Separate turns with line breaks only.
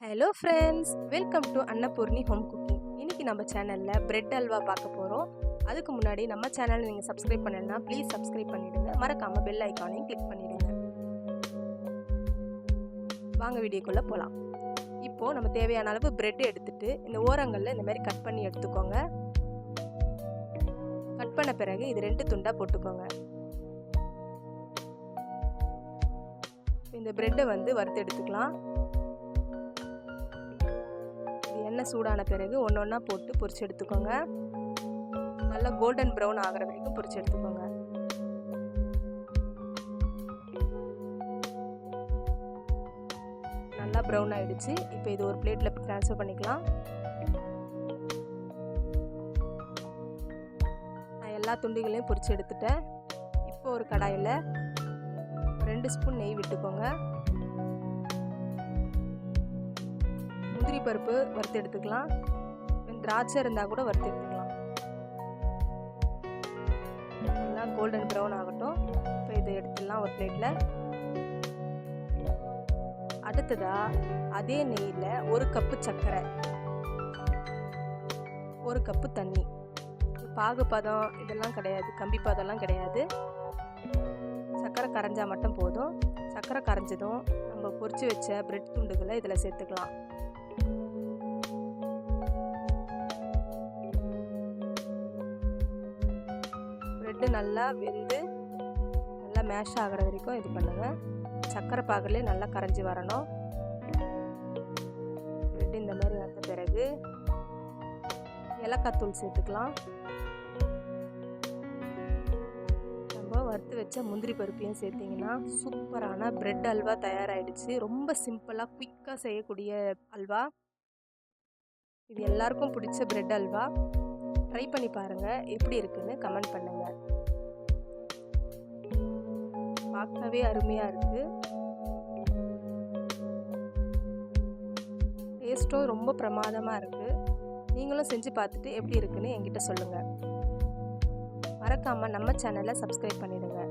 Hello friends, welcome to Annapoorani home cooking. இன்றைக்கி நம்ம சேனலில் பிரெட் அல்வா பார்க்க போகிறோம். அதுக்கு முன்னாடி நம்ம சேனலை நீங்கள் சப்ஸ்கிரைப் பண்ணலைன்னா ப்ளீஸ் சப்ஸ்கிரைப் பண்ணிவிடுங்க. மறக்காமல் பெல் ஐக்கானையும் கிளிக் பண்ணிவிடுங்க. வாங்க வீடியோக்குள்ளே போகலாம். இப்போது நம்ம தேவையான அளவு பிரெட் எடுத்துகிட்டு இந்த ஓரங்களில் இந்த மாதிரி கட் பண்ணி எடுத்துக்கோங்க. கட் பண்ண பிறகு இது 2 துண்டாக போட்டுக்கோங்க. இந்த பிரெட்டை வறுத்து எடுத்துக்கலாம். எண்ணெய் சூடான பிறகு ஒன்று ஒன்றா போட்டு பொரிச்சு எடுத்துக்கோங்க. நல்லா கோல்டன் ப்ரௌன் ஆகிற வரைக்கும் பொரிச்சு எடுத்துக்கோங்க. நல்லா ப்ரௌன் ஆகிடுச்சு. இப்போ இது ஒரு பிளேட்டில் ட்ரான்ஸ்ஃபர் பண்ணிக்கலாம். நான் எல்லா துண்டுகளையும் பொரிச்சு எடுத்துட்டேன். இப்போ ஒரு கடாயில் 2 ஸ்பூன் நெய் விட்டுக்கோங்க. முந்திரி பருப்பு வறுத்து எடுத்துக்கலாம். திராட்சை இருந்தால் கூட வறுத்து எடுத்துக்கலாம். எல்லாம் கோல்டன் ப்ரௌன் ஆகட்டும். இப்போ இதை எடுத்துடலாம் ஒரு பிளேட்டில். அடுத்ததாக அதே நெய்யில் 1 கப்பு சர்க்கரை, 1 கப்பு தண்ணி. பாகு பதம் இதெல்லாம் கிடையாது, கம்பி பதம்லாம் கிடையாது. சர்க்கரை கரைஞ்சால் மட்டும் போதும். சர்க்கரை கரைஞ்சதும் நம்ம பொரிச்சு வச்ச பிரெட் துண்டுகளை இதில் சேர்த்துக்கலாம். பிரெட்டு நல்லா வெந்து நல்லா மேஷ் ஆகிற வரைக்கும் இது பண்ணுங்கள். சர்க்கரை பாகுலேயே நல்லா கரைஞ்சி வரணும். பிரெட்டு இந்த மாதிரி வந்த பிறகு ஏலக்காய் தூள் சேர்த்துக்கலாம். நம்ம வறுத்து வச்ச முந்திரி பருப்பையும் சேர்த்திங்கன்னா சூப்பரான பிரெட் அல்வா தயாராகிடுச்சு. ரொம்ப சிம்பிளாக குயிக்காக செய்யக்கூடிய அல்வா இது. எல்லாருக்கும் பிடிச்ச பிரெட் அல்வா. ட்ரை பண்ணி பாருங்கள், எப்படி இருக்குன்னு கமெண்ட் பண்ணுங்கள். பார்க்கவே அருமையாக இருக்குது. டேஸ்ட்டும் ரொம்ப பிரமாதமாக இருக்குது. நீங்களும் செஞ்சு பார்த்துட்டு எப்படி இருக்குன்னு என்கிட்ட சொல்லுங்கள். மறக்காமல் நம்ம சேனலை சப்ஸ்கிரைப் பண்ணிடுங்க.